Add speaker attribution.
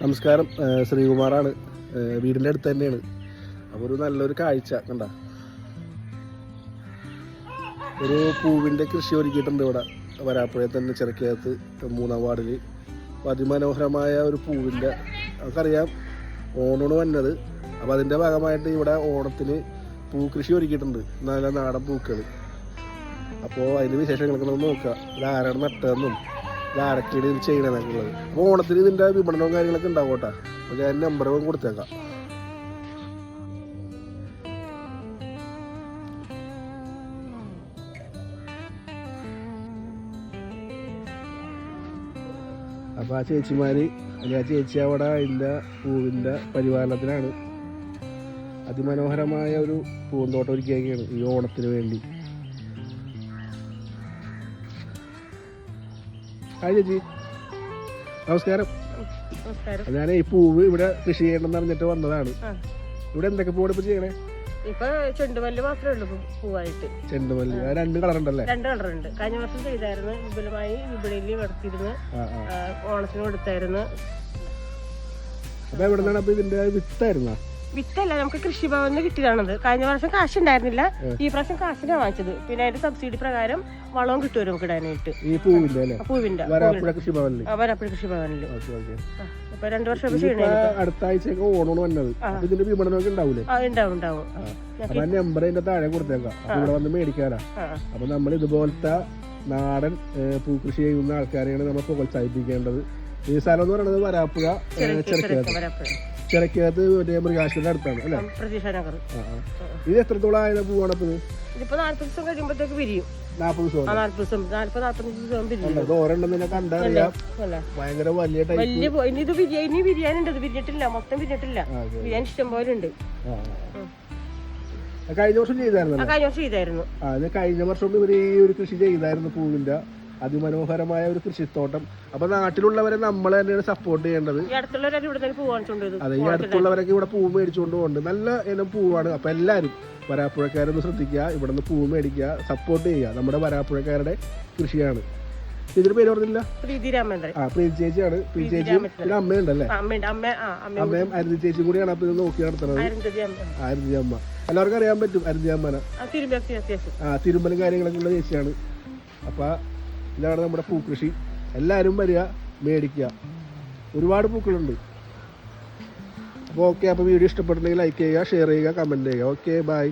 Speaker 1: നമസ്കാരം, ശ്രീകുമാറാണ്. വീടിൻ്റെ അടുത്ത് തന്നെയാണ്. അപ്പോൾ ഒരു നല്ലൊരു കാഴ്ച കണ്ട, ഒരു പൂവിൻ്റെ കൃഷി ഒരുക്കിയിട്ടുണ്ട് ഇവിടെ വരാപ്പുഴയിൽ തന്നെ, ചിറക്കകത്ത് 3-ാം വാർഡിൽ. അപ്പോൾ അതിമനോഹരമായ ഒരു പൂവിൻ്റെ, നമുക്കറിയാം ഓണമാണ് വന്നത്. അപ്പോൾ അതിൻ്റെ ഭാഗമായിട്ട് ഇവിടെ ഓണത്തിന് പൂക്കൃഷി ഒരുക്കിയിട്ടുണ്ട്, നല്ല നാടൻ പൂക്കൾ. അപ്പോൾ അതിൻ്റെ വിശേഷങ്ങളൊക്കെ നമുക്ക് നോക്കാം. ഇത് ആരാണ് നട്ടതെന്നും ആരൊക്കെയാണ് ഇത് ചെയ്യണമെന്നൊക്കെ ഉള്ളത്. അപ്പോൾ ഓണത്തിന് ഇതിൻ്റെ വിപണനവും കാര്യങ്ങളൊക്കെ ഉണ്ടാവും കേട്ടോ. അപ്പോൾ ഞാൻ നമ്പറും കൊടുത്തേക്കാം. അപ്പോൾ ആ ചേച്ചിമാർ അല്ലെങ്കിൽ ആ ചേച്ചി അവിടെ അതിൻ്റെ പൂവിൻ്റെ പരിപാലനത്തിനാണ്. അതിമനോഹരമായ ഒരു പൂന്തോട്ടം ഒരുക്കിയൊക്കെയാണ് ഈ ഓണത്തിന് വേണ്ടി. ഹായ് ചേച്ചി, നമസ്കാരം. ഞാൻ ഈ പൂവ് ഇവിടെ കൃഷി ചെയ്യണമെന്ന് അറിഞ്ഞിട്ട് വന്നതാണ്. ഇവിടെ എന്തൊക്കെ പൂവാണ് ഇപ്പൊ ചെയ്യണേ?
Speaker 2: ഇപ്പൊ ചെണ്ടുമല്ലി മാത്രമേ ഉള്ളൂ പൂവായിട്ട്.
Speaker 1: ചെണ്ടുമല്ലി 2 കളറുണ്ടല്ലേ?
Speaker 2: 2 കളറുണ്ട്. കഴിഞ്ഞ വർഷം ചെയ്തായിരുന്നു, വിപുലമായി വിപണിയിൽ എടുത്തിരുന്നു, ഓണത്തിന് എടുത്തായിരുന്നു.
Speaker 1: അപ്പൊ എവിടെ നിന്നാണ് അപ്പൊ ഇതിന്റെ വിത്തായിരുന്ന?
Speaker 2: വിത്തല്ല, നമുക്ക് കൃഷിഭവനിൽ കിട്ടിയതാണത്. കഴിഞ്ഞ വർഷം കാശ് ഉണ്ടായിരുന്നില്ല, ഈ പ്രാവശ്യം കാശിനാണ് വാങ്ങിച്ചത്. പിന്നെ അതിന്റെ സബ്സിഡി പ്രകാരം വളവും കിട്ടുമല്ലോ നമുക്ക് ഇടാനായിട്ട്.
Speaker 1: ഈ പൂവിന്റെ
Speaker 2: പൂവിന്റെ
Speaker 1: വരാപ്പുഴ കൃഷിഭവനിൽ.
Speaker 2: വരാപ്പുഴ കൃഷിഭവനിൽ. ഇപ്പൊ 2 വർഷം
Speaker 1: അടുത്ത ആഴ്ചയൊക്കെ ഓണമാണ് വന്നത്. ഇതിന്റെ വിപണനമൊക്കെ ഉണ്ടാവൂലേ?
Speaker 2: ഉണ്ടാവും.
Speaker 1: അപ്പൊ നമ്പർ അതിന്റെ താഴെ കൊടുത്തേക്കാം. അപ്പൊ ഇവിടെ വന്ന് മേടിക്കാനാ. അപ്പൊ നമ്മൾ ഇതുപോലത്തെ നാടൻ പൂക്കൃഷി ചെയ്യുന്ന ആൾക്കാരെയാണ് നമ്മൾ പ്രോത്സാഹിപ്പിക്കേണ്ടത്. ഈ സ്ഥലം എന്ന് പറയുന്നത് വരാപ്പുഴ ചിറക്കകത്ത് മൃഗാശുപത്രിയുടെ അടുത്താണ് അല്ലേ? ഇത് എത്രത്തോളം ആയത് പൂവാണ്? അപ്പൊ
Speaker 2: ഇതിപ്പോ 40 ദിവസം കഴിയുമ്പോഴത്തേക്ക് വിരിയും.
Speaker 1: 40 ദിവസം?
Speaker 2: 40-45 ദിവസം വിരിയും.
Speaker 1: ഓരെണ്ണം കണ്ടറിയാം, ഭയങ്കര വലിയ ടൈപ്പ്.
Speaker 2: ഇനി വിരിയാനുണ്ട്, ഇത് വിരിഞ്ഞിട്ടില്ല, മൊത്തം വിരിഞ്ഞിട്ടില്ല. വിരിയാൻ ഇഷ്ടം പോലെ ഉണ്ട്.
Speaker 1: കഴിഞ്ഞ വർഷം ചെയ്തായിരുന്നു.
Speaker 2: കഴിഞ്ഞ വർഷം ചെയ്തായിരുന്നു.
Speaker 1: കഴിഞ്ഞ വർഷം ഇവര് ഈ ഒരു കൃഷി ചെയ്തായിരുന്നു, പൂവിന്റെ അതിമനോഹരമായ ഒരു കൃഷിത്തോട്ടം. അപ്പൊ നാട്ടിലുള്ളവരെ നമ്മൾ തന്നെയാണ് സപ്പോർട്ട് ചെയ്യേണ്ടത്. അതെ, ഈ അടുത്തുള്ളവരൊക്കെ ഇവിടെ പൂവ് മേടിച്ചുകൊണ്ട് പോകുന്നുണ്ട്. നല്ല ഇനം പൂവാണ്. അപ്പൊ എല്ലാവരും വരാപ്പുഴക്കാരൊന്ന് ശ്രദ്ധിക്കുക, ഇവിടെ നിന്ന് പൂവ് മേടിക്കുക, സപ്പോർട്ട് ചെയ്യുക. നമ്മുടെ വരാപ്പുഴക്കാരുടെ കൃഷിയാണ്. ഇതിന്റെ പേര് പറഞ്ഞില്ല? പ്രീതി ചേച്ചിയാണ്. പ്രീതി ചേച്ചിയും പിന്നെ അമ്മയുണ്ടല്ലേ? അമ്മയും അരുതി ചേച്ചിയും കൂടിയാണ് അപ്പൊ ഇത് നോക്കി നടത്തുന്നത്. അരുതി അമ്മ എല്ലാവർക്കും അറിയാൻ പറ്റും. അരുതി അമ്മനെ തിരുമ്പലും കാര്യങ്ങളൊക്കെ ഉള്ള ചേച്ചിയാണ്. അപ്പൊ ഇതാണ് നമ്മുടെ പൂക്കൃഷി. എല്ലാവരും വരിക, മേടിക്കുക. ഒരുപാട് പൂക്കളുണ്ട്. അപ്പോൾ ഓക്കെ, അപ്പോൾ വീഡിയോ ഇഷ്ടപ്പെട്ടിട്ടുണ്ടെങ്കിൽ ലൈക്ക് ചെയ്യുക, ഷെയർ ചെയ്യുക, കമൻറ്റ് ചെയ്യുക. Okay, by.